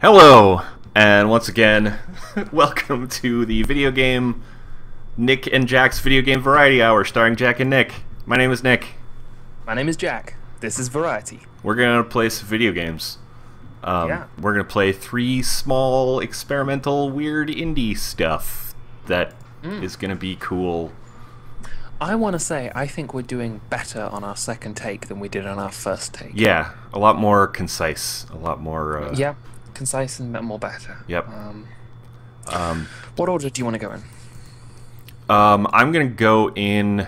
Hello, and once again, welcome to the video game Nick and Jack's Video Game Variety Hour, starring Jack and Nick. My name is Nick. My name is Jack. This is Variety. We're gonna play some video games. We're gonna play 3 small, experimental, weird indie stuff that is gonna be cool. I want to say, I think we're doing better on our second take than we did on our first take. Yeah, a lot more concise, a lot more... Yeah, concise and more better. Yep. What order do you want to go in? I'm gonna go in...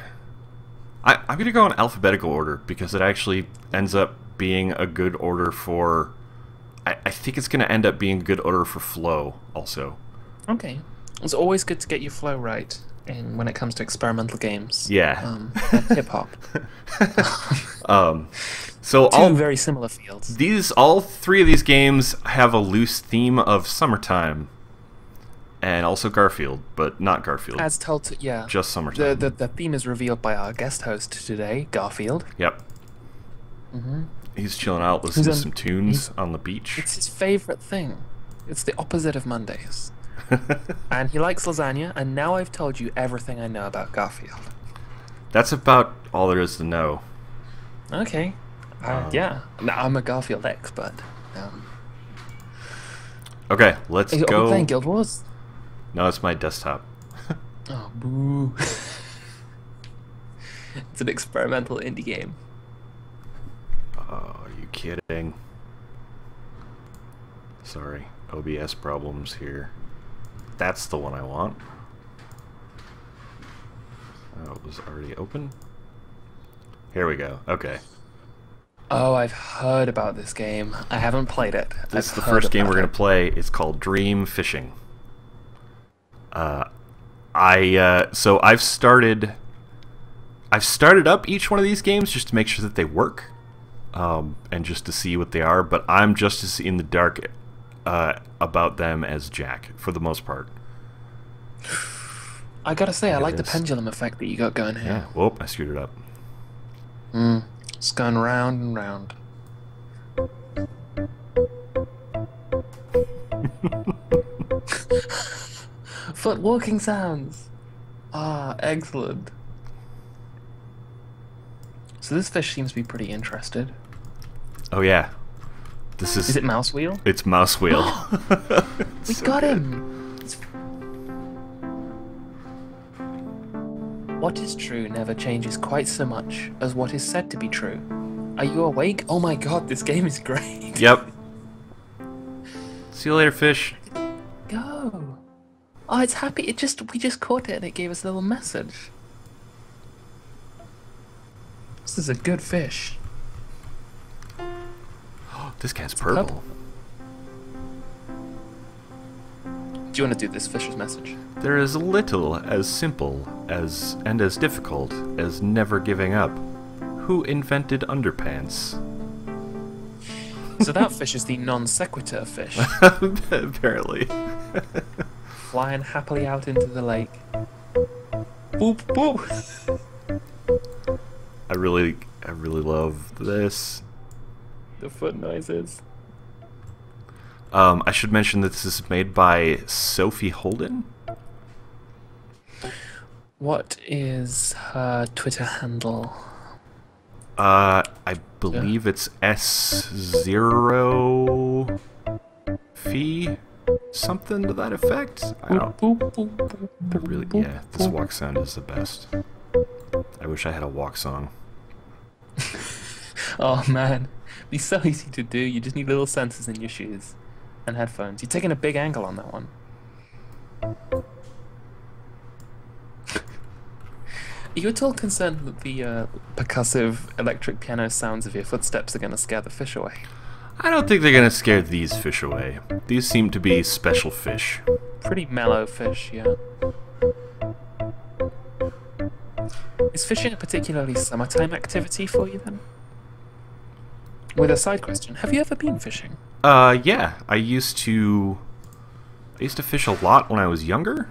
I'm gonna go in alphabetical order, because it actually ends up being a good order for... I think it's gonna end up being a good order for flow, also. Okay. It's always good to get your flow right when it comes to experimental games. Yeah. And hip-hop. So Two very similar fields. All 3 of these games have a loose theme of summertime. And also Garfield, but not Garfield. As told to, yeah. Just summertime. The theme is revealed by our guest host today, Garfield. Yep. He's chilling out, listening to some tunes on the beach. It's his favorite thing. It's the opposite of Mondays. And he likes lasagna, and now I've told you everything I know about Garfield. That's about all there is to know. Okay. Yeah. No, I'm a Garfield expert. Okay, let's Are go. we playing Guild Wars? No, it's my desktop. Oh, boo. It's an experimental indie game. Oh, are you kidding? Sorry, OBS problems here. That's the one I want. Oh, it was already open. Here we go. Okay. Oh, I've heard about this game. I haven't played it. This is the first game we're going to play. It's called Dream Fishing. So I've started up each one of these games just to make sure that they work, and just to see what they are, but I'm just as in the dark about them as Jack, for the most part. I gotta say, I like the pendulum effect that you got going here. Yeah, whoop, I screwed it up. It's going round and round. Foot walking sounds! Ah, excellent. So this fish seems to be pretty interested. Oh yeah. This is... Is it mouse wheel? It's mouse wheel. We got him! What is true never changes quite so much as what is said to be true. Are you awake? Oh my god, this game is great! Yep. See you later, fish. Go! Oh, it's happy. We just caught it and it gave us a little message. This is a good fish. This guy's purple. Do you want to do this fish's message? There is little as simple as and as difficult as never giving up. Who invented underpants? So that fish is the non sequitur fish. Apparently. Flying happily out into the lake. Boop boop. I really love this. The foot noises. I should mention that this is made by Sophie Holden. What is her Twitter handle? I believe it's S0 Fee, something to that effect. I don't. But really, yeah, this walk sound is the best. I wish I had a walk song. Oh man, it'd be so easy to do. You just need little sensors in your shoes and headphones. You're taking a big angle on that one. Are you at all concerned that the percussive electric piano sounds of your footsteps are going to scare the fish away? I don't think they're gonna scare these fish away. These seem to be special fish. Pretty mellow fish, yeah. Is fishing a particularly summertime activity for you then? With a side question, have you ever been fishing? Yeah, I used to fish a lot when I was younger.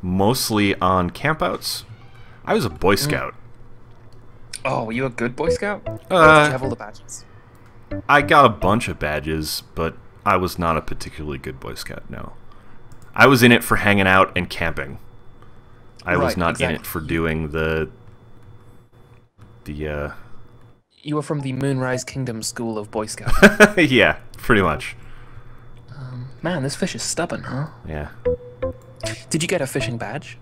Mostly on campouts. I was a Boy Scout. Oh, were you a good Boy Scout? Or did you have all the badges? I got a bunch of badges, but I was not a particularly good Boy Scout, no. I was in it for hanging out and camping. I was not in it for doing the You were from the Moonrise Kingdom School of Boy Scouts. yeah, pretty much. Man, this fish is stubborn, huh? Yeah. Did you get a fishing badge?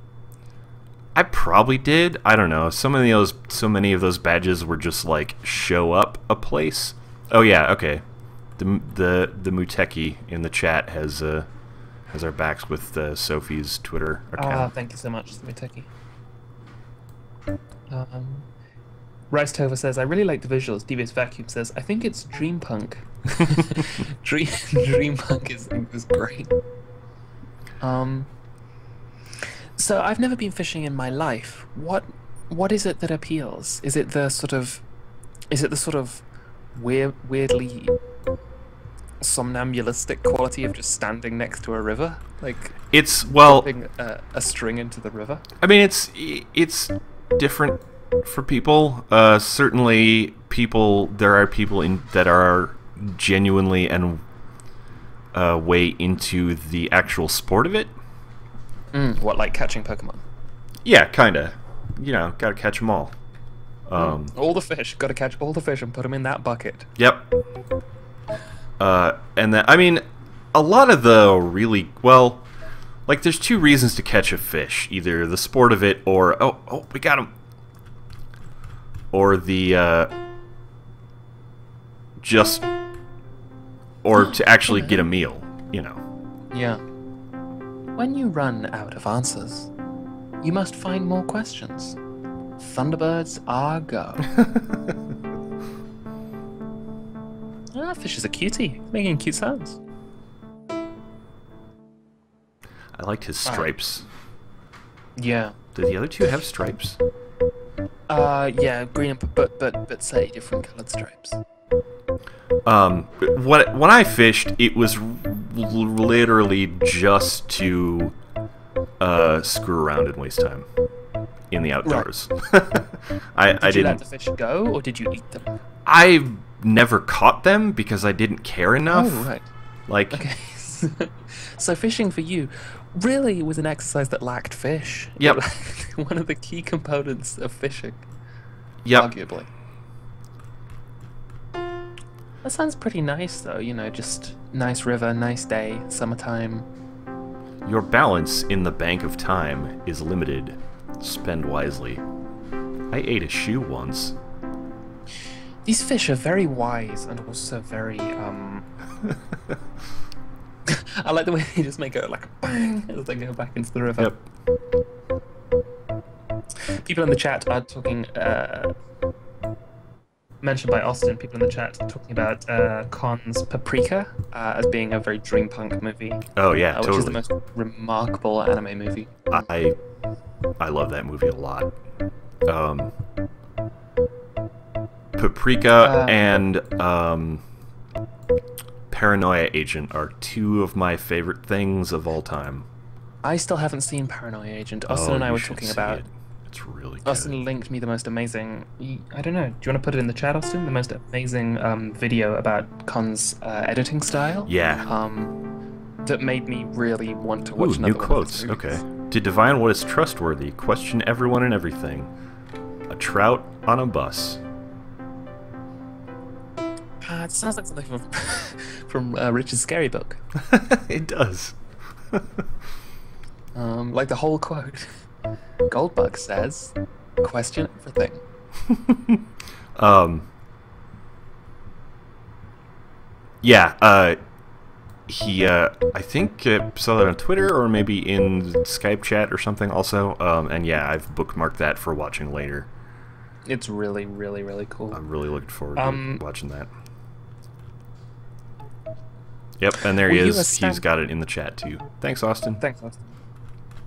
I probably did. I don't know. So many of those badges were just like show up a place. Oh yeah, okay. The Muteki in the chat has our backs with Sophie's Twitter account. Thank you so much, Muteki. Rice Tova says, I really like the visuals. Devious Vacuum says, I think it's Dreampunk. Dreampunk is great. So I've never been fishing in my life. What is it that appeals? Is it the sort of weirdly somnambulistic quality of just standing next to a river, like it's dropping a string into the river? I mean, it's different for people. Certainly, there are people that are genuinely and way into the actual sport of it. What, like catching Pokemon? Yeah, kinda. You know, gotta catch them all. All the fish. Gotta catch all the fish and put them in that bucket. Yep. And then, I mean, a lot of the really, well, like, there's two reasons to catch a fish. Either the sport of it, or, oh, we got him. Or the, or to actually get a meal, you know. Yeah. When you run out of answers, you must find more questions. Thunderbirds are go. Fish is a cutie, making cute sounds. I liked his stripes. Yeah. Do the other two have stripes? Yeah, green and but say different colored stripes. When I fished, it was literally just to screw around and waste time in the outdoors. Right. Did you let the fish go, or did you eat them? I never caught them because I didn't care enough. Oh, right. Like, okay. So fishing for you really was an exercise that lacked fish. Yep. One of the key components of fishing. Yep. Arguably. That sounds pretty nice, though. You know, just nice river, nice day, summertime. Your balance in the bank of time is limited. Spend wisely. I ate a shoe once. These fish are very wise and also very, I like the way they just make it like a bang as they go back into the river. Yep. People in the chat are talking, mentioned by Austin, people in the chat talking about Khan's Paprika as being a very dreampunk movie. Oh yeah, which totally. is the most remarkable anime movie. I love that movie a lot. Paprika and Paranoia Agent are two of my favorite things of all time. I still haven't seen Paranoia Agent. Austin and I were talking about. It's really good. Austin linked me the most amazing. I don't know. Do you want to put it in the chat, Austin? The most amazing video about Khan's editing style. Yeah. That made me really want to watch another new quotes. Okay. To divine what is trustworthy, question everyone and everything. A trout on a bus. It sounds like something from Richard's scary book. It does. Like the whole quote. Goldbug says, question everything. Yeah, he, I think saw that on Twitter or maybe in Skype chat or something also, and yeah, I've bookmarked that for watching later. It's really, really, really cool. I'm really looking forward to watching that. Yep, and there he is. He's got it in the chat too. Thanks, Austin. Thanks, Austin.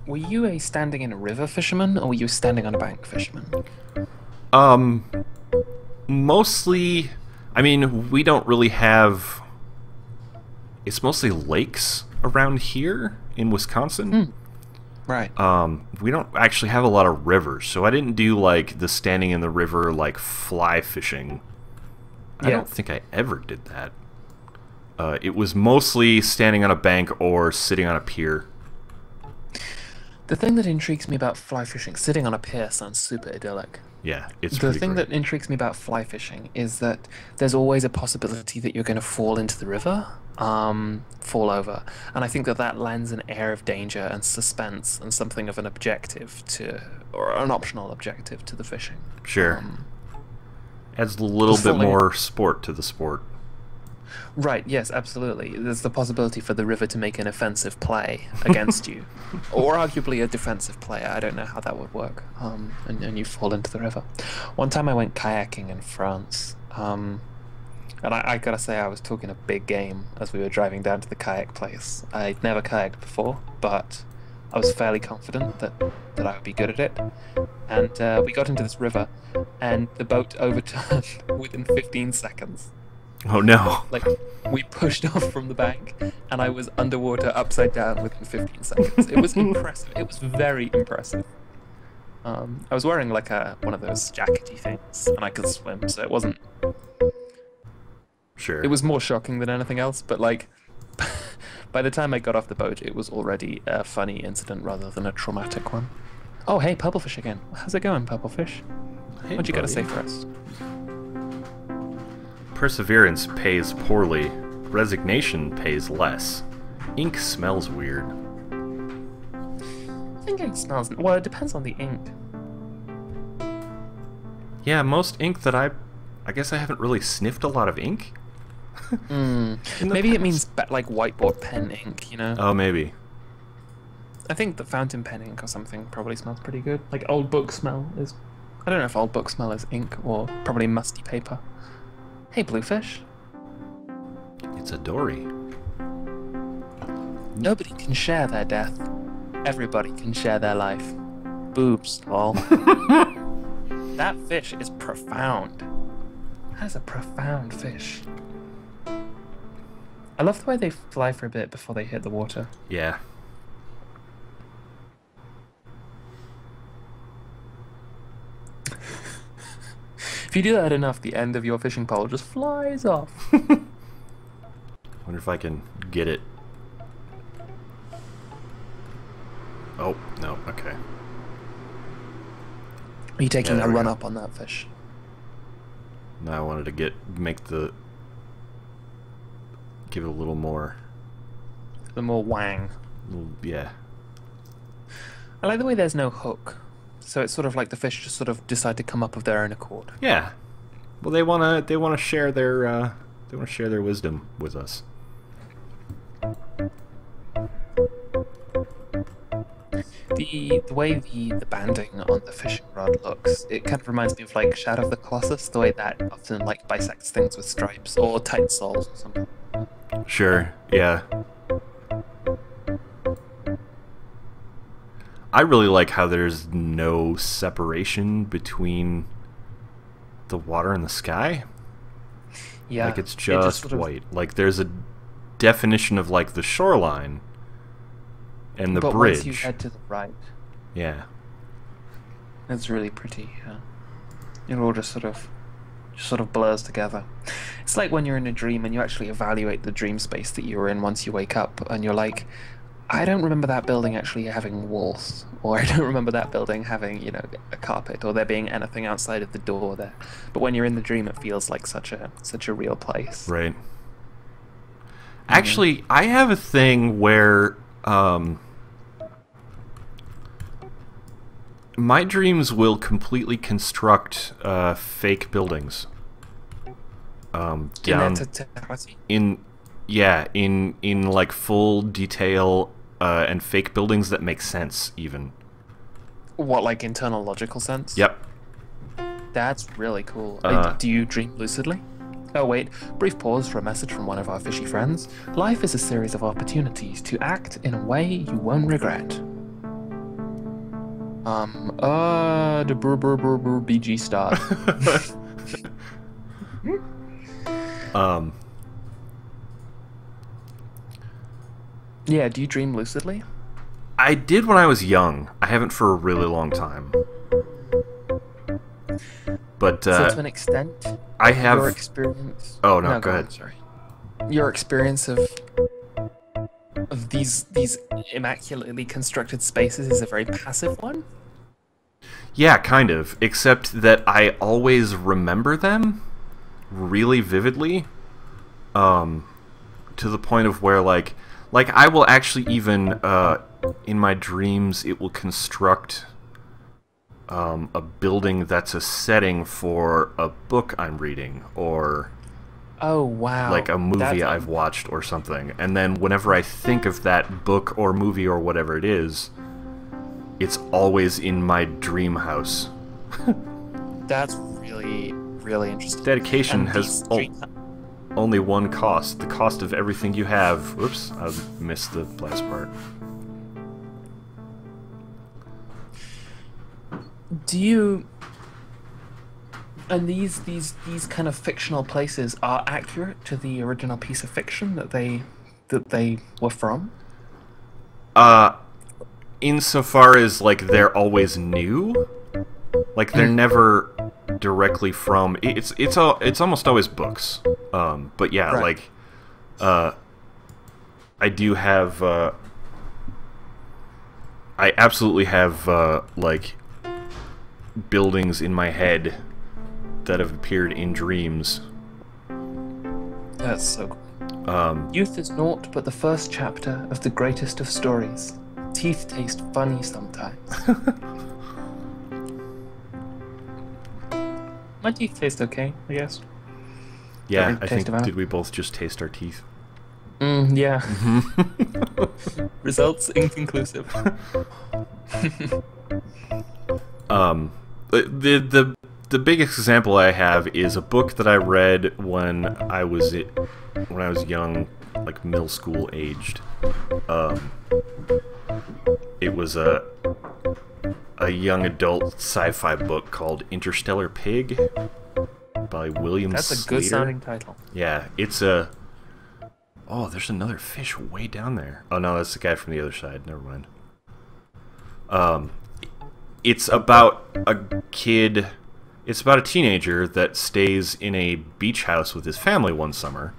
Were you a standing in a river fisherman, or were you a standing on a bank fisherman? Mostly, I mean, we don't really have... It's mostly lakes around here in Wisconsin. Right. We don't actually have a lot of rivers, so I didn't do, like, the standing in the river, like, fly fishing. I don't think I ever did that. It was mostly standing on a bank or sitting on a pier. The thing that intrigues me about fly fishing, sitting on a pier sounds super idyllic. Yeah, it's The pretty thing great. that intrigues me about fly fishing is that there's always a possibility that you're going to fall into the river, fall over. And I think that that lends an air of danger and suspense and something of an objective to, or an optional objective to the fishing. Sure. Adds a little bit more sport to the sport. Right, yes, absolutely. There's the possibility for the river to make an offensive play against you, or arguably a defensive play. I don't know how that would work, and you fall into the river. One time I went kayaking in France, and I gotta say I was talking a big game as we were driving down to the kayak place. I'd never kayaked before, but I was fairly confident that I would be good at it. And we got into this river, and the boat overturned within 15 seconds. Oh no. Like, we pushed off from the bank, and I was underwater upside down within 15 seconds. It was impressive. It was very impressive. I was wearing like one of those jackety things, and I could swim, so it wasn't... Sure. It was more shocking than anything else, but like, by the time I got off the boat, it was already a funny incident rather than a traumatic one. Oh, hey, Purplefish again. How's it going, Purplefish? Hey, What you got to buddy. say for us? Perseverance pays poorly. Resignation pays less. Ink smells weird. I think ink smells... Well, it depends on the ink. Yeah, most ink that I guess I haven't really sniffed a lot of ink. Maybe it means like whiteboard pen ink, you know? Oh, maybe. I think the fountain pen ink or something probably smells pretty good. Like old book smell is... I don't know if old book smell is ink or probably musty paper. Hey, Bluefish. It's a dory. Nobody can share their death. Everybody can share their life. Boobs, lol. That fish is profound. That's a profound fish. I love the way they fly for a bit before they hit the water. Yeah. If you do that enough, the end of your fishing pole just flies off. Wonder if I can get it. Oh, no, okay. Are you taking there a we run go. up on that fish? Now I wanted to give it a little more. The more wang. Yeah. I like the way there's no hook. So it's sort of like the fish just sort of decide to come up of their own accord. Yeah. Well, they wanna share their wisdom with us. The way the banding on the fishing rod looks, it kind of reminds me of like Shadow of the Colossus, the way that often like bisects things with stripes or tight soles or something. Sure. Yeah. I really like how there's no separation between the water and the sky. Yeah. Like it's it just sort of- white. Like there's a definition of like the shoreline and the but bridge. once you head to the right, Yeah. it's really pretty. Yeah. It all just sort of blurs together. It's like when you're in a dream and you actually evaluate the dream space that you were in once you wake up, and you're like, I don't remember that building actually having walls, or I don't remember that building having, you know, a carpet, or there being anything outside of the door there. But when you're in the dream, it feels like such a real place. Right. Actually, I have a thing where my dreams will completely construct fake buildings. In Down their totality. in like full detail and fake buildings that make sense even. What, like internal logical sense? Yep. That's really cool. Uh, Do you dream lucidly? Oh wait, brief pause for a message from one of our fishy friends. Life is a series of opportunities to act in a way you won't regret. The BG start. Yeah, do you dream lucidly? I did when I was young. I haven't for a really long time. But So to an extent, I have your experience. Oh no, go ahead. Sorry. Your experience of these immaculately constructed spaces is a very passive one. Yeah, kind of. Except that I always remember them really vividly. To the point of where like I will actually even in my dreams it will construct a building that's a setting for a book I'm reading or Oh wow! like a movie I've watched or something. And then whenever I think of that book or movie or whatever it is, it's always in my dream house. That's really, really interesting. Dedication has only one cost. The cost of everything you have. Whoops, I missed the last part. Do you... And these kind of fictional places are accurate to the original piece of fiction that they were from? Insofar as like they're always new, like they're never directly from. It's almost always books. But yeah, right. like, I do have. I absolutely have like buildings in my head that have appeared in dreams. That's so cool. Youth is naught but the first chapter of the greatest of stories. Teeth taste funny sometimes. My teeth taste okay, I guess. Yeah, I think, did we both just taste our teeth? Yeah. Results inconclusive. The biggest example I have is a book that I read when I was young, like middle school aged. It was a young adult sci-fi book called Interstellar Pig by William Slater. That's a good sounding title. Yeah, it's a... Oh, there's another fish way down there. Oh no, that's the guy from the other side. Never mind. It's about a kid... It's about a teenager that stays in a beach house with his family one summer.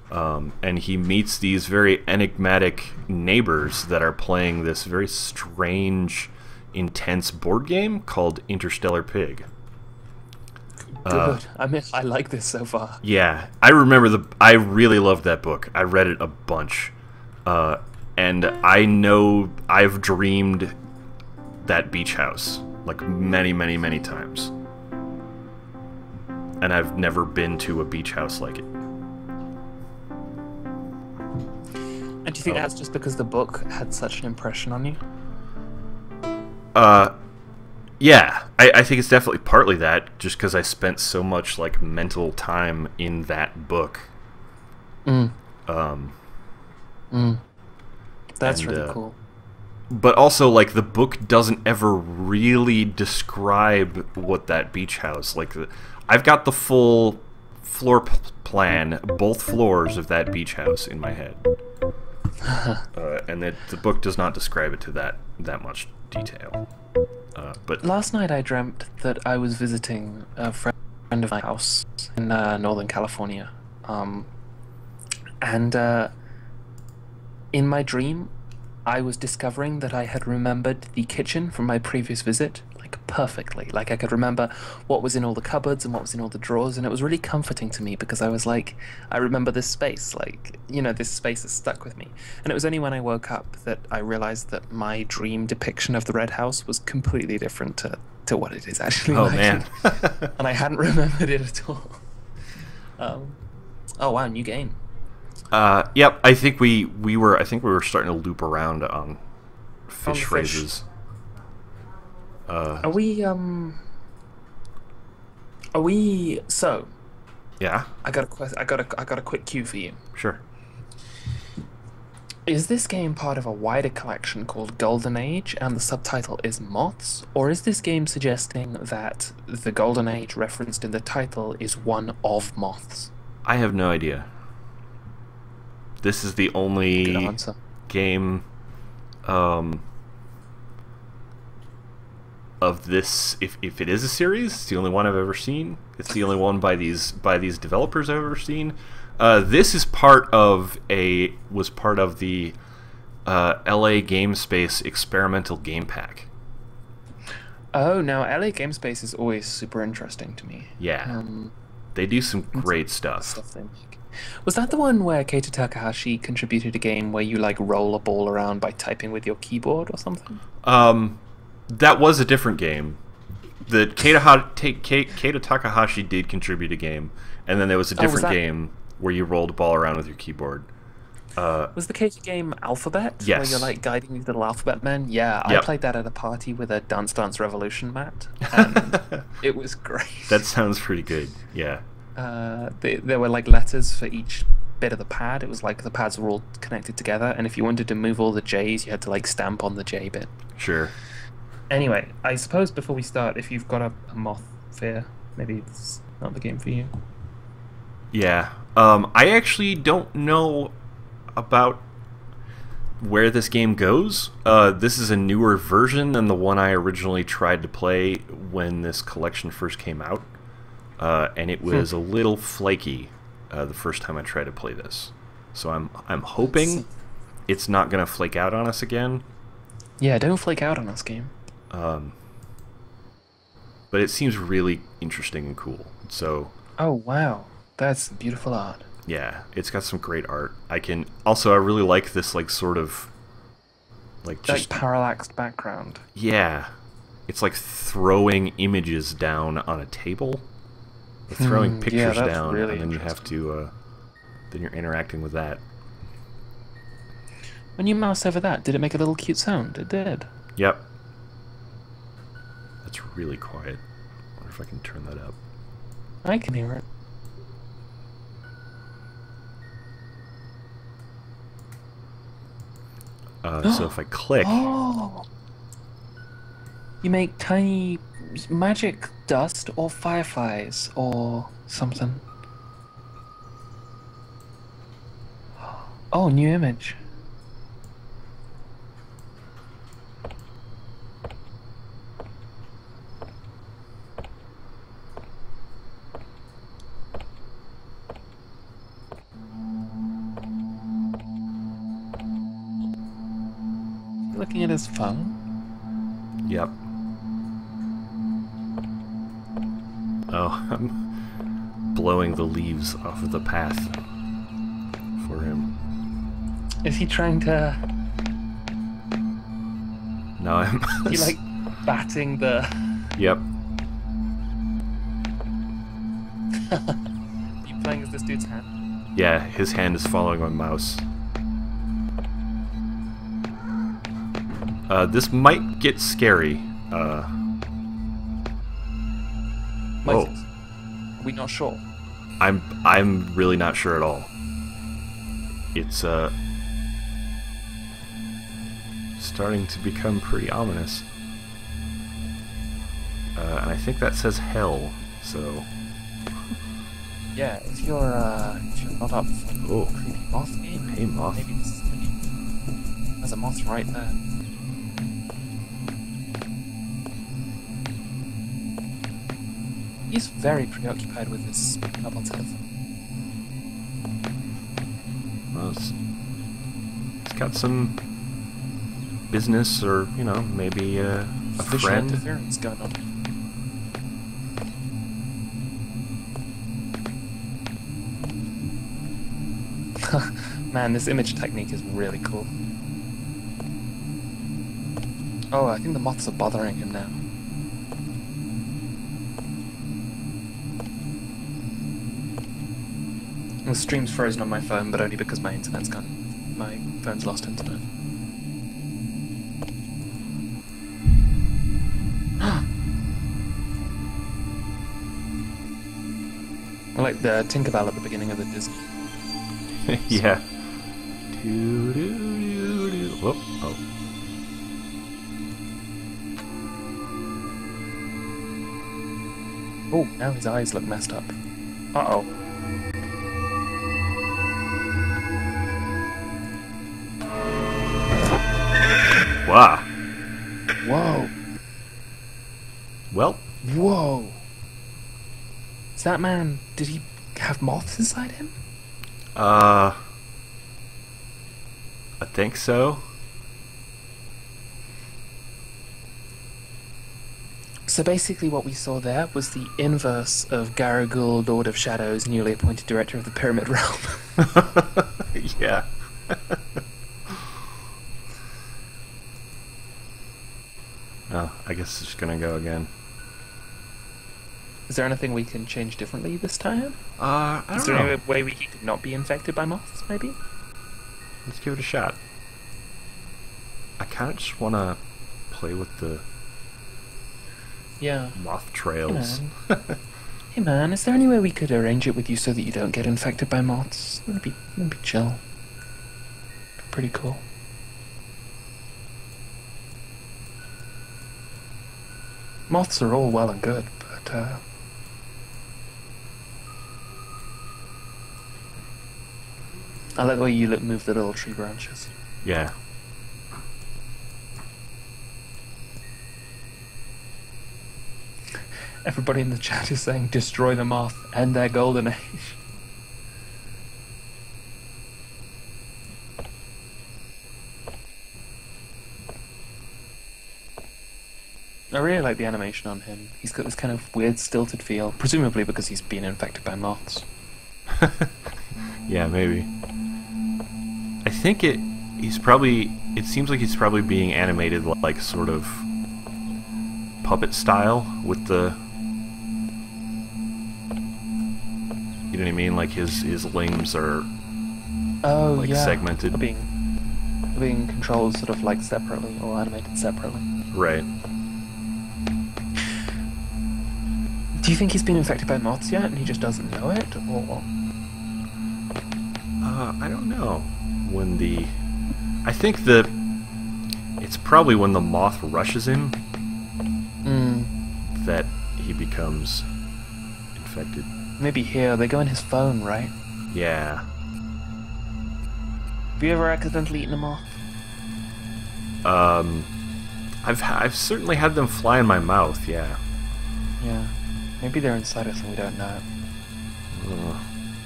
And he meets these very enigmatic neighbors that are playing this very strange, intense board game called Interstellar Pig. Good. I like this so far. Yeah, I really loved that book. I read it a bunch. And I know I've dreamed that beach house like many, many, many times. And I've never been to a beach house like it. And do you think that's just because the book had such an impression on you? Yeah, I think it's definitely partly that, just because I spent so much like mental time in that book. That's really cool. But also, like, the book doesn't ever really describe what that beach house like. I've got the full floor plan, both floors of that beach house in my head, and the book does not describe it to that much detail. But last night I dreamt that I was visiting a friend of my house in Northern California, and in my dream, I was discovering that I had remembered the kitchen from my previous visit, like, perfectly. Like, I could remember what was in all the cupboards and what was in all the drawers, and it was really comforting to me because I was like, I remember this space, like, you know, this space is stuck with me. And it was only when I woke up that I realized that my dream depiction of the Red House was completely different to what it is actually like. Oh, man. And I hadn't remembered it at all. Oh, wow, new game. Yep. I think we were starting to loop around on fish phrases. Are we? So. Yeah. I got a quick cue for you. Sure. Is this game part of a wider collection called Golden Age, and the subtitle is Moths, or is this game suggesting that the Golden Age referenced in the title is one of Moths? I have no idea. This is the only game of this. If it is a series, it's the only one I've ever seen. It's the only one by these developers I've ever seen. This is was part of the LA Game Space experimental game pack. Oh, now LA Game Space is always super interesting to me. Yeah, they do some great stuff. They make. Was that the one where Keita Takahashi contributed a game where you like roll a ball around by typing with your keyboard or something? That was a different game. The Keita Takahashi did contribute a game, and then there was a different game where you rolled a ball around with your keyboard. Was the Keita game Alphabet? Yes. Where you're like guiding these little alphabet men? Yeah, I played that at a party with a Dance Dance Revolution mat, and it was great. That sounds pretty good, yeah. There were like letters for each bit of the pad. It was like the pads were all connected together, and if you wanted to move all the J's, you had to like stamp on the J bit. Sure. Anyway, I suppose before we start, if you've got a moth fear, maybe it's not the game for you. Yeah. I actually don't know about where this game goes. This is a newer version than the one I originally tried to play when this collection first came out. And it was a little flaky the first time I tried to play this. So I'm hoping it's not going to flake out on us again. Yeah, don't flake out on us, game. But it seems really interesting and cool. So. Oh wow, that's beautiful art. Yeah, it's got some great art. I really like this like sort of like just like parallaxed background. Yeah, it's like throwing images down on a table, throwing pictures down, really and then you have to then you're interacting with that. When you mouse over that, did it make a little cute sound? It did. Yep. That's really quiet. I wonder if I can turn that up. I can hear it. So if I click... Oh! You make tiny magic dust or fireflies or something. Oh, new image. Looking at his phone? Yep. Oh, I'm blowing the leaves off of the path for him. Is he trying to... No, I'm... He like batting the... Yep. You playing as this dude's hand? Yeah, his hand is following my mouse. This might get scary. Are we not sure? I'm really not sure at all. It's starting to become pretty ominous. And I think that says hell, so... Yeah, if you're not up for a creepy moth game, hey moth. Maybe this is maybe... There's a moth right there. He's very preoccupied with this mobile telephone. Well, it's got some business, or you know, maybe a friend. Interference going on. Man, this image technique is really cool. Oh, I think the moths are bothering him now. The stream's frozen on my phone, but only because my internet's gone. My phone's lost internet. I like the Tinkerbell at the beginning of the Disney. Yeah. Whoop. Oh. Oh, now his eyes look messed up. Uh-oh. Wow. Whoa. that man, did he have moths inside him? I think so. So basically what we saw there was the inverse of Garagul, Lord of Shadows, newly appointed director of the Pyramid Realm. Yeah. Oh, I guess it's gonna go again. Is there anything we can change differently this time? I don't Is there know. any way we could not be infected by moths, maybe? Let's give it a shot. I kind of just want to play with the Yeah. moth trails. Hey man, is there any way we could arrange it with you so that you don't get infected by moths? That'd be chill. Pretty cool. Moths are all well and good, but I like the way you move the little tree branches. Yeah. Everybody in the chat is saying, destroy the moth, end their golden age. I really like the animation on him. He's got this kind of weird, stilted feel, presumably because he's been infected by moths. Yeah, maybe. I think it seems like he's probably being animated like sort of puppet style with the, you know what I mean? Like his limbs are like segmented. They're being controlled sort of like separately or animated separately. Right. Do you think he's been infected by moths yet and he just doesn't know it, or? I don't know. I think it's probably when the moth rushes him that he becomes infected. Maybe here, they go in his phone, right? Yeah. Have you ever accidentally eaten a moth? I've certainly had them fly in my mouth, yeah. Yeah. Maybe they're inside us and we don't know.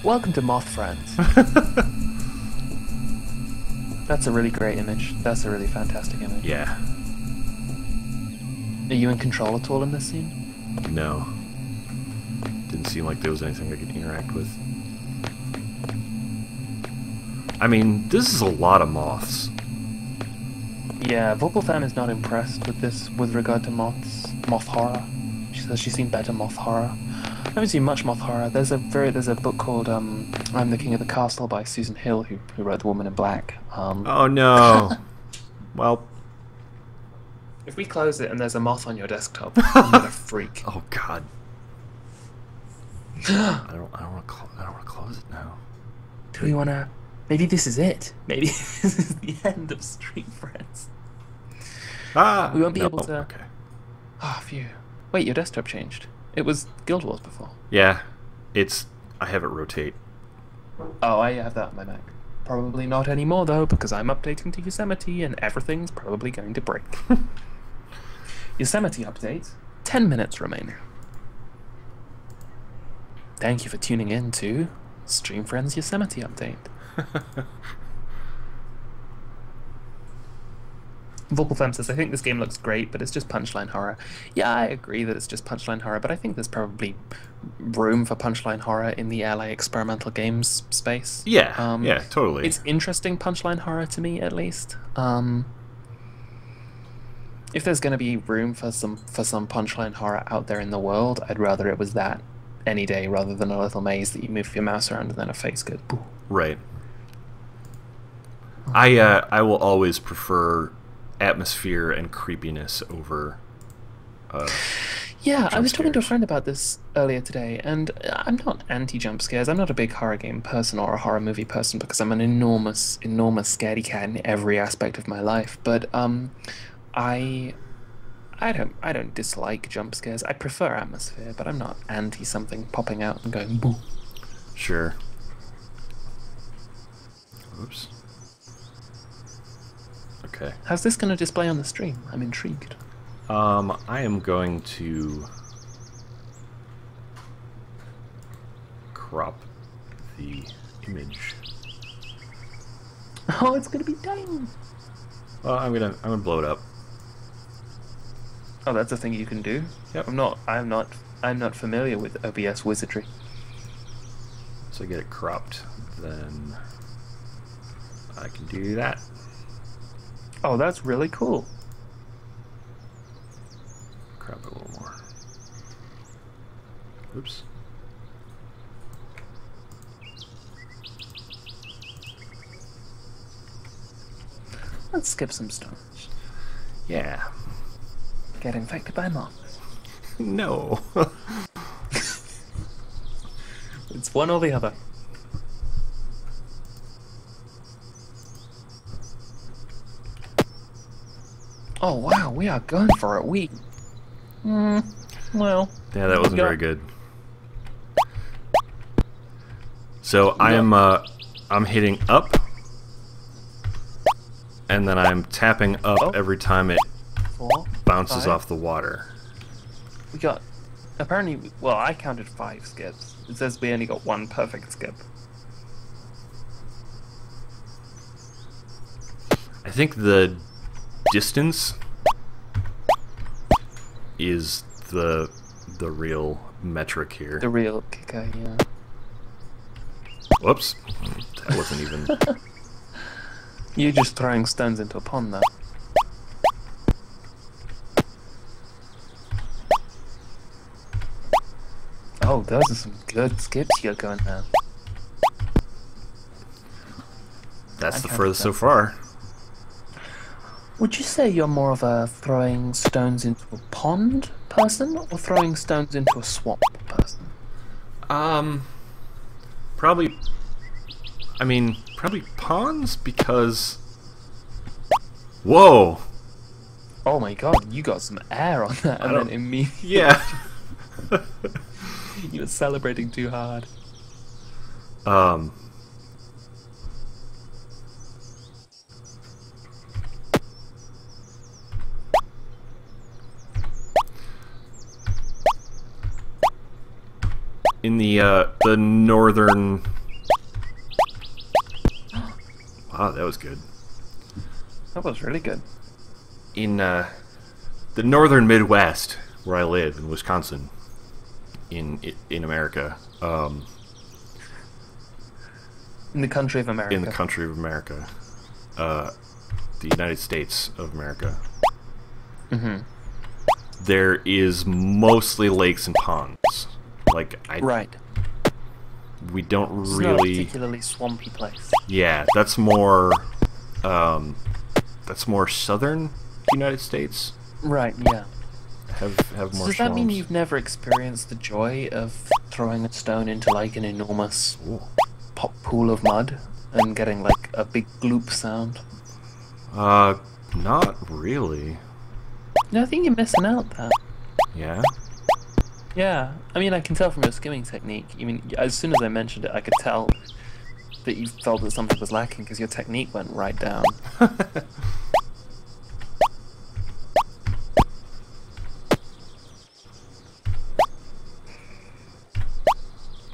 Welcome to Moth Friends. That's a really great image. That's a really fantastic image. Yeah. Are you in control at all in this scene? No. Didn't seem like there was anything I could interact with. I mean, this is a lot of moths. Yeah, Vocalfan is not impressed with this with regard to moths. Moth horror. She says she's seen better moth horror. I haven't seen much moth horror. There's a book called I'm the King of the Castle by Susan Hill, who wrote The Woman in Black. Oh no. Well, if we close it and there's a moth on your desktop, I'm gonna freak. oh god. I don't want to close it now. Do we wanna? Maybe this is it. Maybe this is the end of Street Friends. We won't be able to. Okay. Ah, phew. Wait, your desktop changed. It was Guild Wars before. Yeah, I have it rotate. Oh, I have that on my Mac. Probably not anymore though, because I'm updating to Yosemite and everything's probably going to break. Yosemite update. 10 minutes remaining. Thank you for tuning in to Stream Friends Yosemite update. Vocalfem says, I think this game looks great, but it's just punchline horror. Yeah, I agree that it's just punchline horror, but I think there's probably room for punchline horror in the LA experimental games space. Yeah, yeah, totally. It's interesting punchline horror to me, at least. If there's going to be room for some punchline horror out there in the world, I'd rather it was that any day rather than a little maze that you move your mouse around and then a face goes boo. Right. I will always prefer atmosphere and creepiness over yeah, I was talking to a scares. friend about this earlier today, and I'm not anti-jump scares. I'm not a big horror game person or a horror movie person because I'm an enormous scaredy cat in every aspect of my life. But I don't dislike jump scares. I prefer atmosphere, but I'm not anti something popping out and going boo. Sure. Oops. Okay. How's this going to display on the stream? I'm intrigued. I am going to crop the image. Oh, it's gonna be tiny. Well, I'm gonna blow it up. Oh, that's a thing you can do. Yep. I'm not familiar with OBS wizardry. So I get it cropped, then I can do that. Oh, that's really cool. Crop it a little more. Oops. Let's skip some stones. Yeah. Get infected by moths. No. It's one or the other. Oh wow, we are going for it. Well. Yeah, that wasn't very good. So I'm hitting up, and then I'm tapping up every time it 4, bounces 5. off the water. We got apparently. Well, I counted 5 skips. It says we only got 1 perfect skip. I think the distance is the real metric here. The real kicker, yeah. Whoops. That wasn't even... You're just throwing stones into a pond, though. Oh, those are some good skips you're going there. That's the furthest so far. Would you say you're more of a throwing stones into a pond person or throwing stones into a swamp person? Probably... I mean, probably ponds, because... Whoa! Oh my god, you got some air on that, and then immediately... Yeah. You were celebrating too hard. In the northern... Wow, that was good. That was really good. In the northern Midwest, where I live, in Wisconsin, in America, In the country of America. in the country of America, the United States of America, there is mostly lakes and ponds. Like, Right. we don't It's not a really... particularly swampy place. Yeah, that's more southern United States. Right, yeah. Have So more does that mean swamps. you've never experienced the joy of throwing a stone into like an enormous Ooh. pool of mud and getting like a big gloop sound? Not really. No, I think you're missing out there. Yeah. Yeah, I mean, I can tell from your skimming technique. I mean, as soon as I mentioned it, I could tell that you felt that something was lacking because your technique went right down.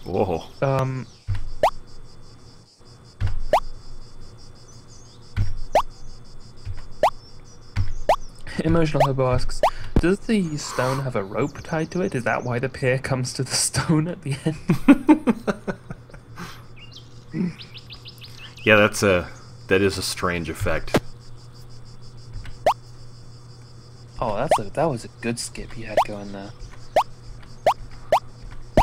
Whoa. Emotional Hobo asks, does the stone have a rope tied to it? Is that why the pier comes to the stone at the end? Yeah, that is a strange effect. Oh, that was a good skip you had going there.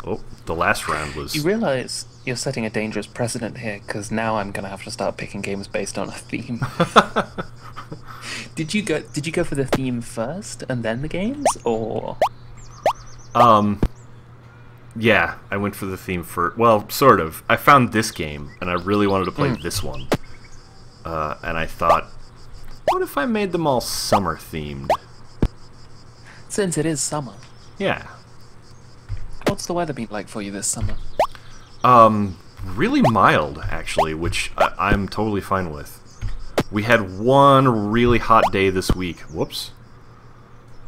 Oh, the last round was... You realize you're setting a dangerous precedent here, because now I'm gonna have to start picking games based on a theme. Did you go for the theme first and then the games, or? Yeah, I went for the theme first. Well, sort of. I found this game, and I really wanted to play this one. And I thought, what if I made them all summer themed? Since it is summer, Yeah. what's the weather been like for you this summer? Really mild, actually, which I'm totally fine with. We had one really hot day this week. Whoops.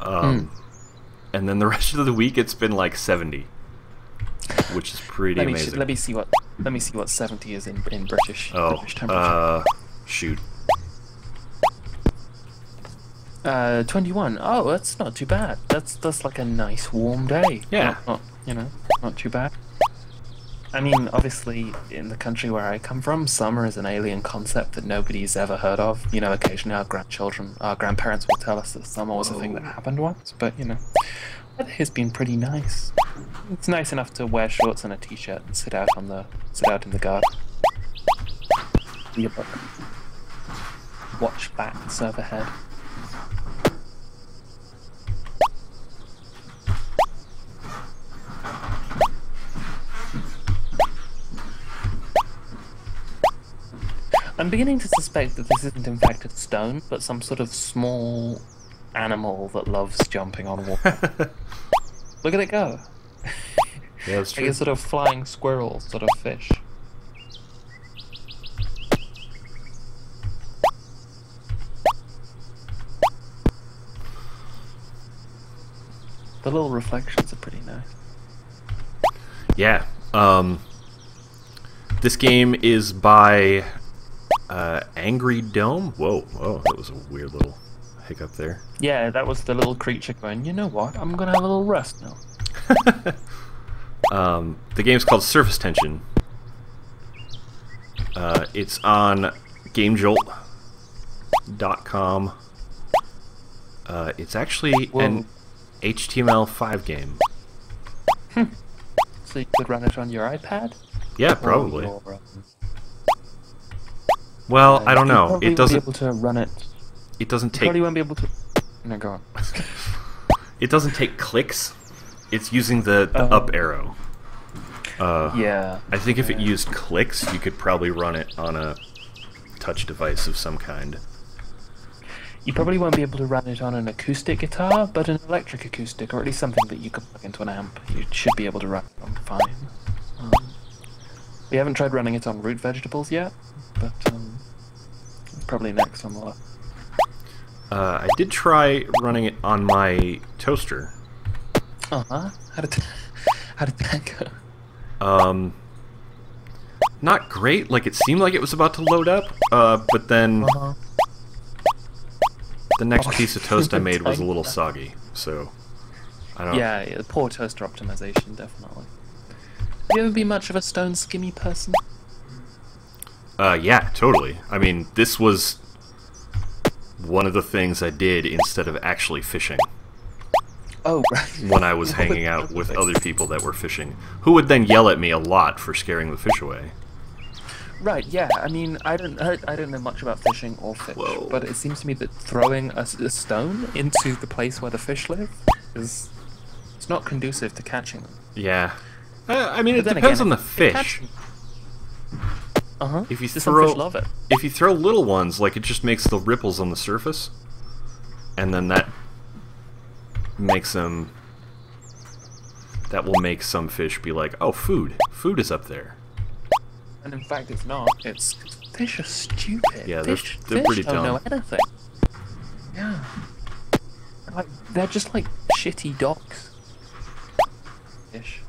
And then the rest of the week, it's been like 70. which is pretty amazing. Let me see what 70 is in British. Oh, British temperature. Shoot. 21. Oh, that's not too bad. That's like a nice warm day. Yeah. Not too bad. I mean, obviously, in the country where I come from, summer is an alien concept that nobody's ever heard of. You know, occasionally our grandparents will tell us that summer was a thing that happened once, but, weather has been pretty nice. It's nice enough to wear shorts and a t-shirt and sit out in the garden. Read a book. Watch bats overhead. I'm beginning to suspect that this isn't in fact a stone, but some sort of small animal that loves jumping on water. Look at it go. Yeah, that's true. Like a sort of flying squirrel sort of fish. The little reflections are pretty nice. Yeah. This game is by Angry Dome. Whoa, that was a weird little hiccup there. Yeah, that was the little creature going, you know what, I'm gonna have a little rest now. The game's called Surface Tension. It's on GameJolt.com. It's actually an HTML5 game. So you could run it on your iPad? Yeah, probably. Well, I don't know. It doesn't. Be able to run it. It doesn't take. Probably won't be able to. No, go on. It doesn't take clicks. It's using the up arrow. Yeah. I think if it used clicks, you could probably run it on a touch device of some kind. You probably won't be able to run it on an acoustic guitar, but an electric acoustic, or at least something that you could plug into an amp. You should be able to run it on fine. We haven't tried running it on root vegetables yet, but probably next on the list. I did try running it on my toaster. How did that go? Not great. Like, it seemed like it was about to load up, but then the next piece of toast I made was a little soggy, so I don't know. Yeah, poor toaster optimization, definitely. Have you ever been much of a stone skimmy person? Yeah, totally. I mean, this was one of the things I did instead of actually fishing. Oh, right. When I was hanging out with other people that were fishing, who would then yell at me a lot for scaring the fish away. Right, yeah. I mean, I don't know much about fishing or fish, but it seems to me that throwing a stone into the place where the fish live it's not conducive to catching them. Yeah. I mean, it depends on the fish. If you some fish love it. If you throw little ones, like, it just makes the ripples on the surface, and then that makes them. That will make some fish be like, "Oh, food! Food is up there." And in fact, it's not. It's fish are stupid. Yeah, fish they're pretty don't dumb. know anything. Yeah, they're just like shitty dogs. Fish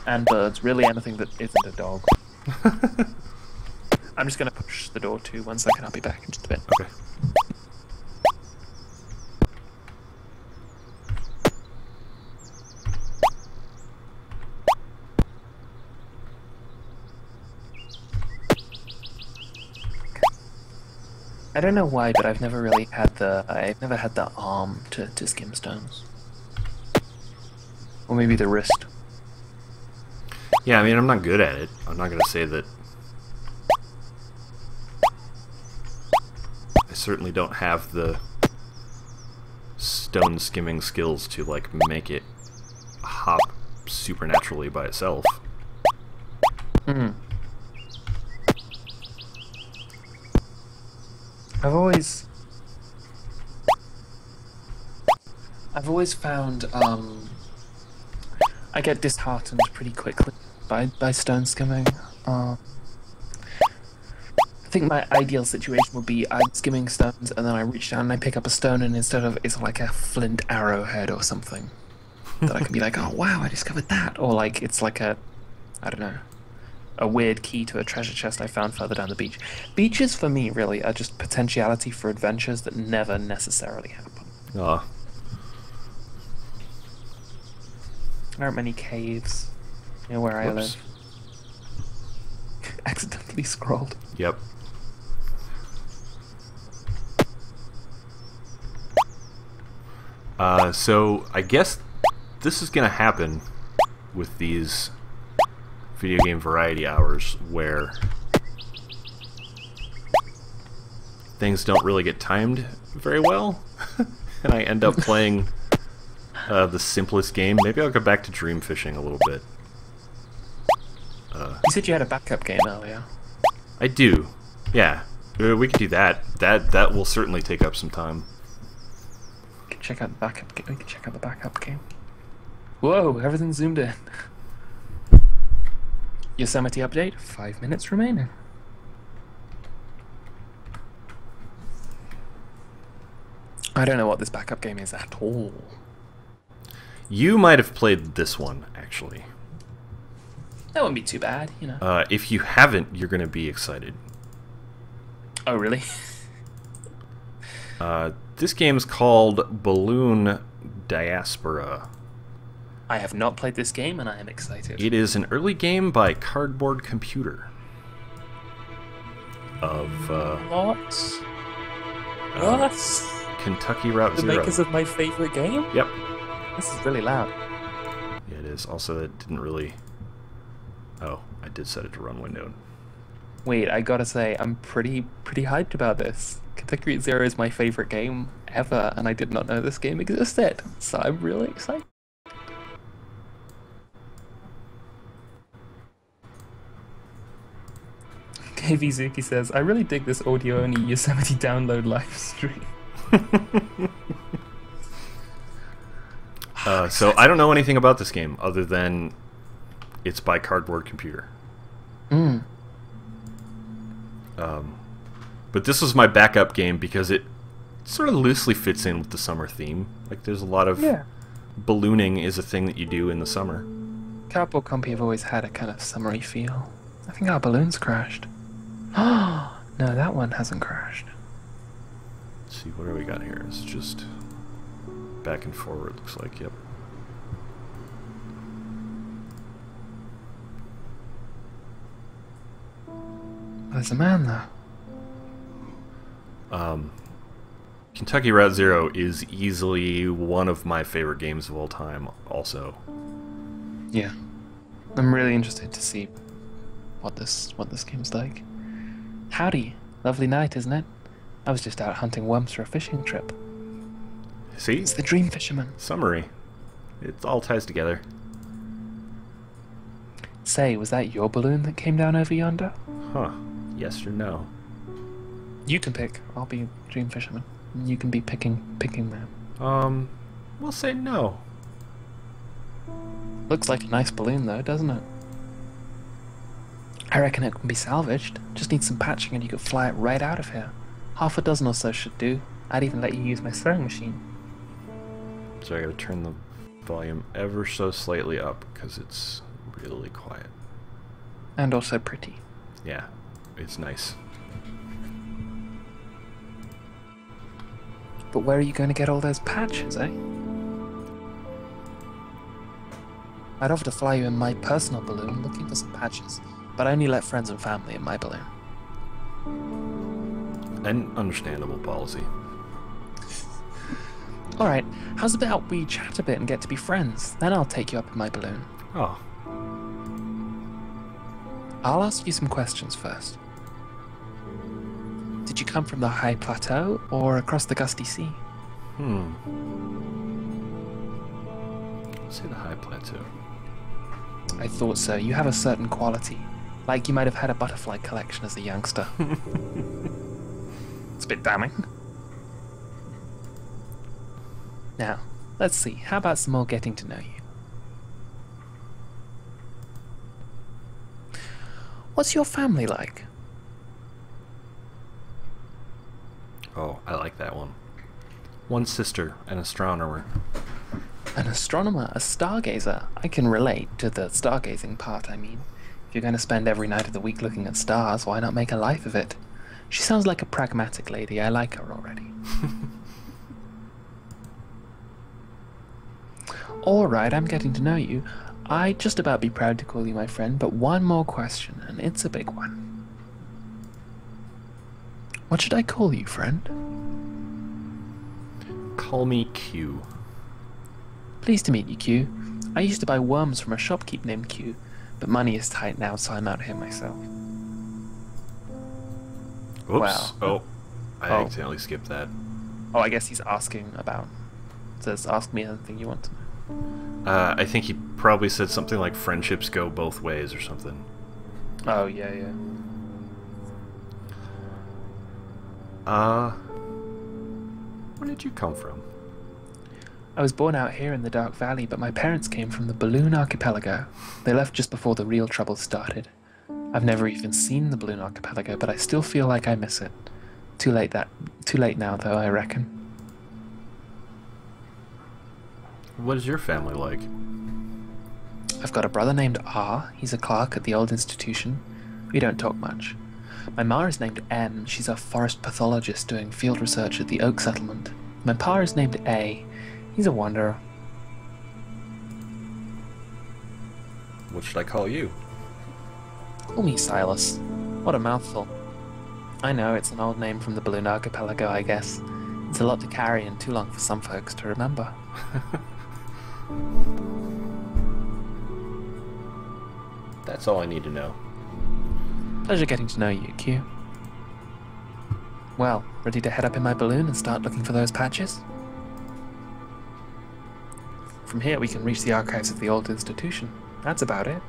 and birds. Really, anything that isn't a dog. I'm just gonna push the door too. 1 second, I'll be back in just a bit. Okay. I don't know why, but I've never really had the arm to skim stones. Or maybe the wrist. Yeah, I mean, I'm not good at it. I'm not gonna say that. I certainly don't have the stone skimming skills to, like, make it hop supernaturally by itself. I've always found I get disheartened pretty quickly by stone skimming. I think my ideal situation would be I'm skimming stones and then I reach down and I pick up a stone and instead of it's like a flint arrowhead or something. that I can be like, oh wow, I discovered that, or like it's like a, I don't know, a weird key to a treasure chest I found further down the beach. Beaches for me really are just potentiality for adventures that never necessarily happen. Oh, There aren't many caves near where I whoops. live. Accidentally scrolled. Yep. So I guess this is gonna happen with these video game variety hours where things don't really get timed very well, and I end up playing the simplest game. Maybe I'll go back to dream fishing a little bit. You said you had a backup game earlier. I do. Yeah. We could do that. That will certainly take up some time. We can check out the backup game. We can check out the backup game. Whoa, everything's zoomed in. Yosemite update, 5 minutes remaining. I don't know what this backup game is at all. You might have played this one, actually. That wouldn't be too bad, you know. If you haven't, you're going to be excited. Oh, really? This game is called Balloon Diaspora. I have not played this game, and I am excited. It is an early game by Cardboard Computer. Of, What? What? Kentucky Route The Zero. makers of my favorite game? Yep. This is really loud. Yeah, it is. Also, it didn't really... Oh, I did set it to run windowed. Wait, I gotta say, I'm pretty hyped about this. Kentucky Route Zero is my favorite game ever, and I did not know this game existed, so I'm really excited. KVZuki says, I really dig this audio-only Yosemite download live stream. So I don't know anything about this game other than it's by Cardboard Computer. But this was my backup game because it sort of loosely fits in with the summer theme. Like, there's a lot of... Ballooning is a thing that you do in the summer. Cardboard Compy have always had a kind of summery feel. I think our balloon's crashed. Oh, no, that one hasn't crashed. Let's see, what do we got here? It's just back and forward, looks like, yep. There's a man, though. Kentucky Route Zero is easily one of my favorite games of all time, also. Yeah. I'm really interested to see what this game's like. Howdy. Lovely night, isn't it? I was just out hunting worms for a fishing trip. See? It's the Dream Fisherman. Summary. It all ties together. Say, was that your balloon that came down over yonder? Huh. Yes or no? You can pick. I'll be Dream Fisherman. You can be picking man. We'll say no. Looks like a nice balloon, though, doesn't it? I reckon it can be salvaged. Just need some patching and you could fly it right out of here. Half a dozen or so should do. I'd even let you use my sewing machine. So I gotta turn the volume ever so slightly up because it's really quiet. And also pretty. Yeah, it's nice. But where are you going to get all those patches, eh? I'd offer to fly you in my personal balloon looking for some patches, but I only let friends and family in my balloon. An understandable policy. Alright, how's about we chat a bit and get to be friends? Then I'll take you up in my balloon. Oh, I'll ask you some questions first. Did you come from the high plateau or across the gusty sea? Let's say the high plateau. I thought so. You have a certain quality. Like you might have had a butterfly collection as a youngster. It's a bit damning. Now, let's see. How about some more getting to know you? What's your family like? Oh, I like that one. One sister, an astronomer. An astronomer, a stargazer. I can relate to the stargazing part, I mean. If you're going to spend every night of the week looking at stars, why not make a life of it? She sounds like a pragmatic lady. I like her already. Alright, I'm getting to know you. I'd just about be proud to call you my friend, but one more question, and it's a big one. What should I call you, friend? Call me Q. Pleased to meet you, Q. I used to buy worms from a shopkeep named Q, but money is tight now, so I'm out here myself. Oops. Wow. Oh, I Oh. accidentally skipped that. Oh, I guess he's asking about... Says, ask me anything you want to know. I think he probably said something like friendships go both ways or something. Oh, yeah, yeah. Where did you come from? I was born out here in the Dark Valley, but my parents came from the Balloon Archipelago. They left just before the real trouble started. I've never even seen the Balloon Archipelago, but I still feel like I miss it. Too late now, though, I reckon. What is your family like? I've got a brother named R. He's a clerk at the old institution. We don't talk much. My ma is named M. She's a forest pathologist doing field research at the Oak Settlement. My pa is named A. He's a wanderer. What should I call you? Call me Silas. What a mouthful. I know, it's an old name from the Balloon Archipelago, I guess. It's a lot to carry and too long for some folks to remember. That's all I need to know. Pleasure getting to know you, Q. Well, ready to head up in my balloon and start looking for those patches? From here we can reach the archives of the old institution. That's about it.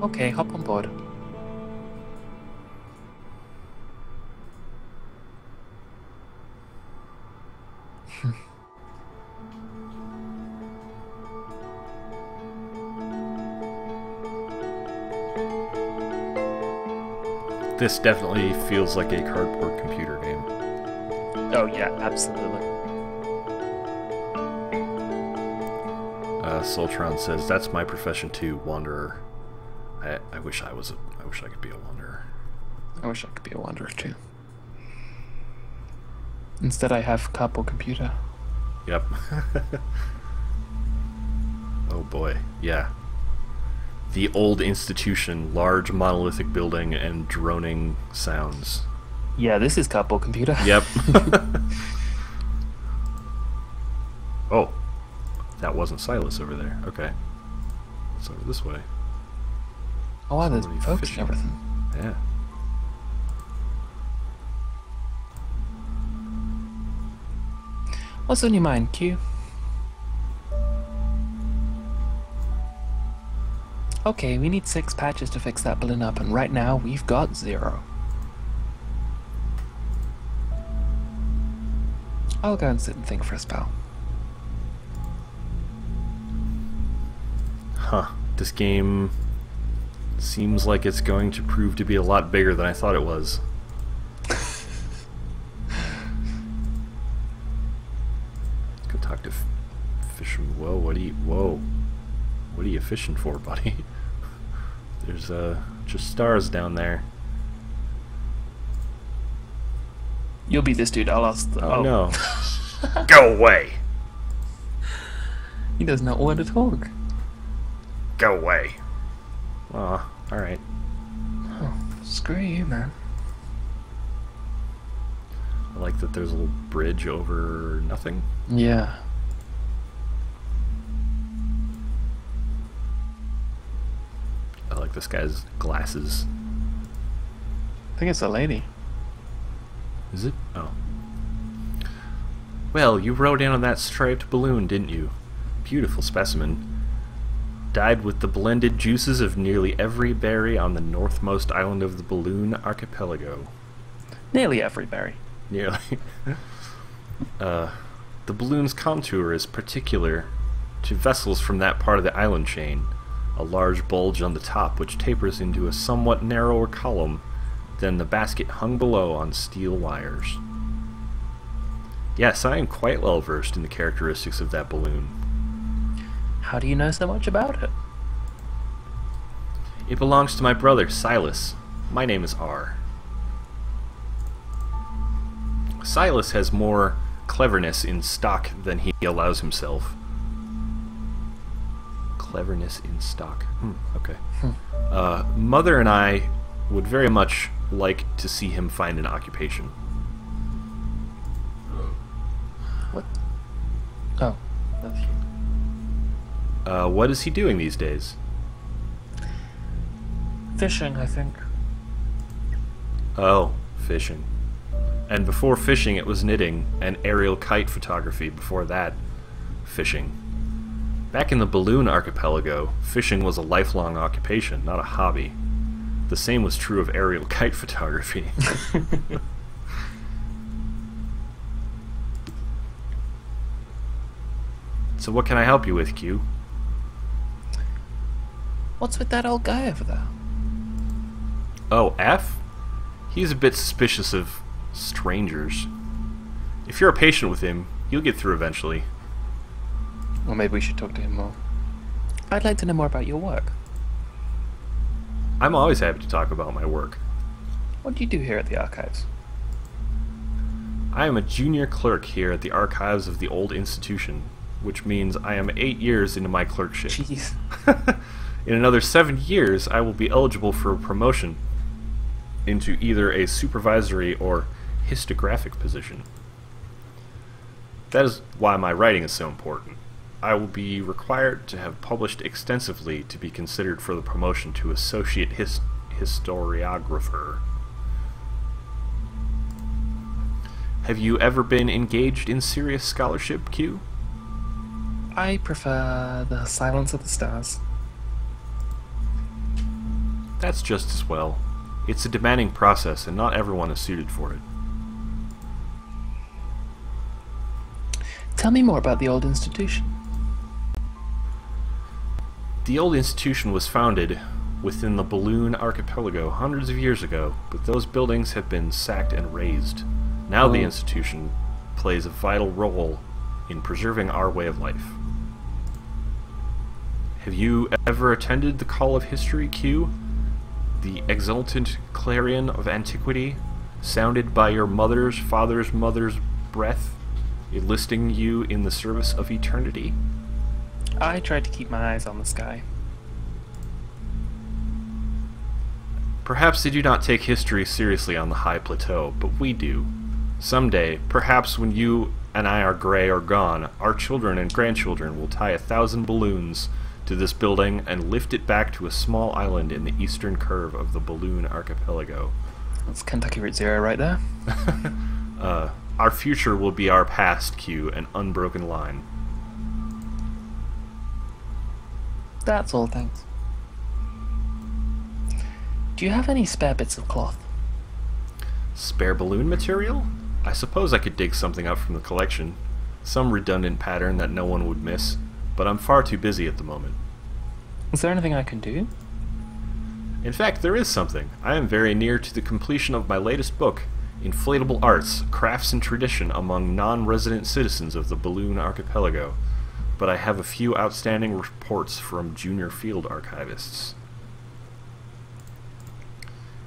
Okay, hop on board. This definitely feels like a cardboard computer game. Oh yeah, absolutely. Soltron says, "That's my profession too, wanderer." I wish I could be a wanderer. I wish I could be a wanderer too. Instead I have cardboard computer. Yep. Oh boy, yeah. The old institution, large monolithic building, and droning sounds. Yeah, this is cardboard computer. Yep. Oh, that wasn't Silas over there. Okay. It's over this way. Oh wow, there's Somebody folks fishing. and everything. Yeah. What's on your mind, Q? Okay, we need 6 patches to fix that balloon up, and right now we've got 0. I'll go and sit and think for a spell. Huh. This game seems like it's going to prove to be a lot bigger than I thought it was. Go talk to fisherman. Whoa, what are you fishing for, buddy? There's just stars down there. You'll be this dude, I'll ask the... Oh no. Go away! He does not want to talk. Go away. Aw, alright. Oh, screw you, man. I like that there's a little bridge over nothing. Yeah. I like this guy's glasses. I think it's a lady. Is it? Oh. Well, you rode in on that striped balloon, didn't you? Beautiful specimen. Dyed with the blended juices of nearly every berry on the northmost island of the Balloon Archipelago. Nearly every berry. Nearly. The balloon's contour is particular to vessels from that part of the island chain. A large bulge on the top which tapers into a somewhat narrower column than the basket hung below on steel wires. Yes, I am quite well versed in the characteristics of that balloon. How do you know so much about it? It belongs to my brother, Silas. My name is R. Silas has more cleverness in stock than he allows himself. Cleverness in stock. Okay. Mother and I would very much like to see him find an occupation. What? Oh, that's you. What is he doing these days? Fishing, I think. Oh, fishing. And before fishing it was knitting and aerial kite photography. Before that, fishing. Back in the Balloon Archipelago, fishing was a lifelong occupation, not a hobby. The same was true of aerial kite photography. So what can I help you with, Q? What's with that old guy over there? Oh, F? He's a bit suspicious of strangers. If you're patient with him, you'll get through eventually. Or maybe we should talk to him more. I'd like to know more about your work. I'm always happy to talk about my work. What do you do here at the archives? I am a junior clerk here at the archives of the old institution, which means I am 8 years into my clerkship. Jeez. In another 7 years, I will be eligible for a promotion into either a supervisory or histographic position. That is why my writing is so important. I will be required to have published extensively to be considered for the promotion to associate historiographer. Have you ever been engaged in serious scholarship, Q? I prefer the silence of the stars. That's just as well. It's a demanding process, and not everyone is suited for it. Tell me more about the old institution. The old institution was founded within the Balloon Archipelago hundreds of years ago, but those buildings have been sacked and razed. Now the institution plays a vital role in preserving our way of life. Have you ever attended the Call of History, Q? The exultant clarion of antiquity, sounded by your mother's father's mother's breath, enlisting you in the service of eternity? I tried to keep my eyes on the sky. Perhaps they do not take history seriously on the high plateau, but we do. Someday, perhaps when you and I are gray or gone, our children and grandchildren will tie 1,000 balloons to this building and lift it back to a small island in the eastern curve of the Balloon Archipelago. That's Kentucky Route Zero right there. Our future will be our past, Q, an unbroken line. That's all, thanks. Do you have any spare bits of cloth? Spare balloon material? I suppose I could dig something up from the collection. Some redundant pattern that no one would miss, but I'm far too busy at the moment. Is there anything I can do? In fact, there is something. I am very near to the completion of my latest book, Inflatable Arts, Crafts and Tradition Among Non-Resident Citizens of the Balloon Archipelago, but I have a few outstanding reports from junior field archivists.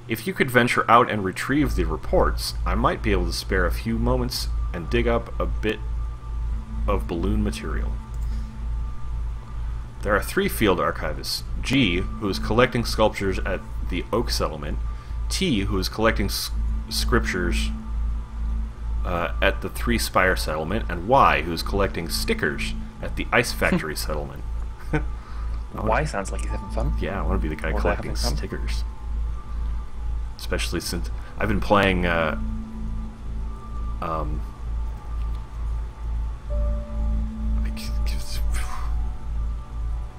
If you could venture out and retrieve the reports, I might be able to spare a few moments and dig up a bit of balloon material. There are 3 field archivists: G, who is collecting sculptures at the Oak Settlement, T, who is collecting scriptures at the Three Spire Settlement, and Y, who is collecting stickers at the Ice Factory Settlement. Y sounds like he's having fun. Yeah, I want to be the guy Or collecting having fun. stickers. Especially since I've been playing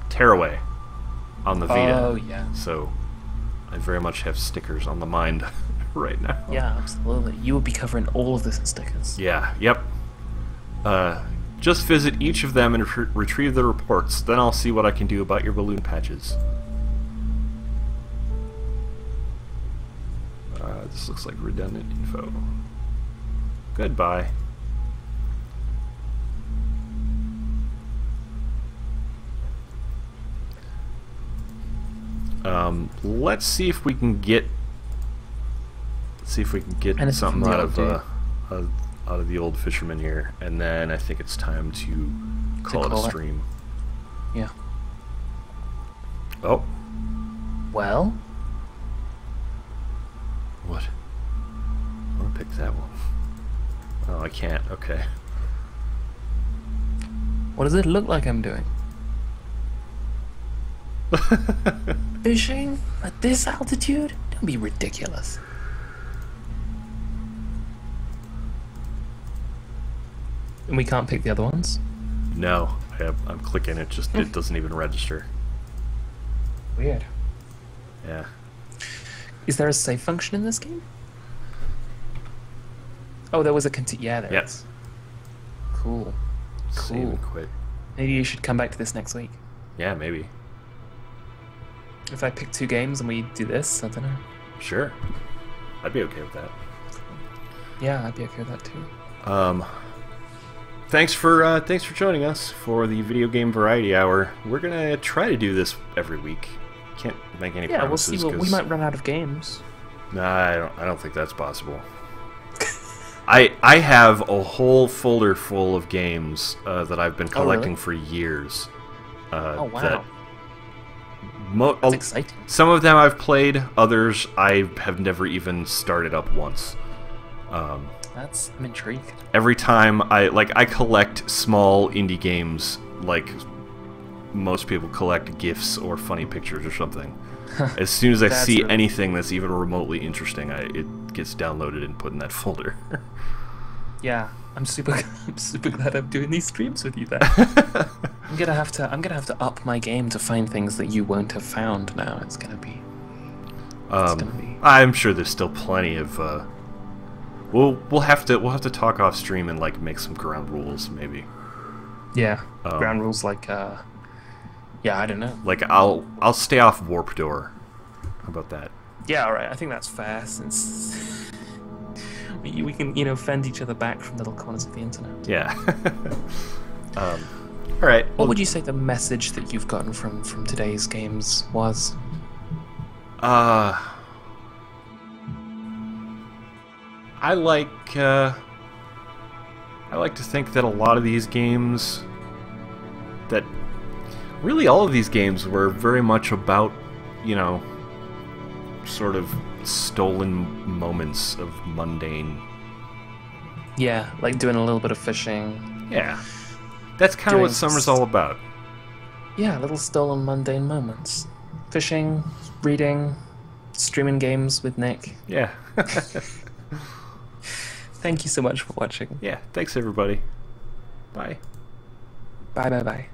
Tearaway on the Vita. Oh, yeah. So I very much have stickers on the mind right now. Yeah, absolutely. You will be covering all of this in stickers. Yeah, yep. Just visit each of them and retrieve the reports, then I'll see what I can do about your balloon patches. This looks like redundant info. Goodbye. Let's see if we can get. See if we can get Anything something from the out of the old fisherman here, and then I think it's time to call it a stream. Yeah. Oh. Well. What? I want to pick that one. Oh, I can't. Okay. What does it look like I'm doing? Fishing at this altitude? Don't be ridiculous. And we can't pick the other ones? No, I'm clicking it. Just it doesn't even register. Weird. Yeah. Is there a save function in this game? Oh, there was a yeah, there Yes. is. Cool. Save and quit. Maybe you should come back to this next week. Yeah, maybe. If I pick 2 games and we do this, I don't know. Sure. I'd be okay with that. Yeah, I'd be okay with that too. Thanks for joining us for the Video Game Variety Hour. We're gonna try to do this every week. Can't make any promises. We'll see. Well, we might run out of games. Nah, I don't think that's possible. I have a whole folder full of games that I've been collecting for years. Oh wow. That's exciting. Some of them I've played, others I have never even started up once. I'm intrigued. Every time I collect small indie games like most people collect GIFs or funny pictures or something. As soon as I see anything that's even remotely interesting, it gets downloaded and put in that folder. Yeah, I'm super glad I'm doing these streams with you then. I'm gonna have to up my game to find things that you won't have found now. It's gonna be. I'm sure there's still plenty of. We'll have to talk off stream and like make some ground rules maybe. Yeah, ground rules like. Yeah, I don't know. Like I'll stay off Warp Door. How about that? Yeah, all right. I think that's fair since we can fend each other back from little corners of the internet. Yeah. All right. What would you say the message that you've gotten from today's games was? I like to think that a lot of these games, that really all of these games were very much about, sort of stolen moments of mundane. Yeah, like doing a little bit of fishing. Yeah. That's kind of what summer's all about. Yeah, little stolen mundane moments. Fishing, reading, streaming games with Nick. Yeah. Thank you so much for watching. Yeah, thanks everybody. Bye. Bye.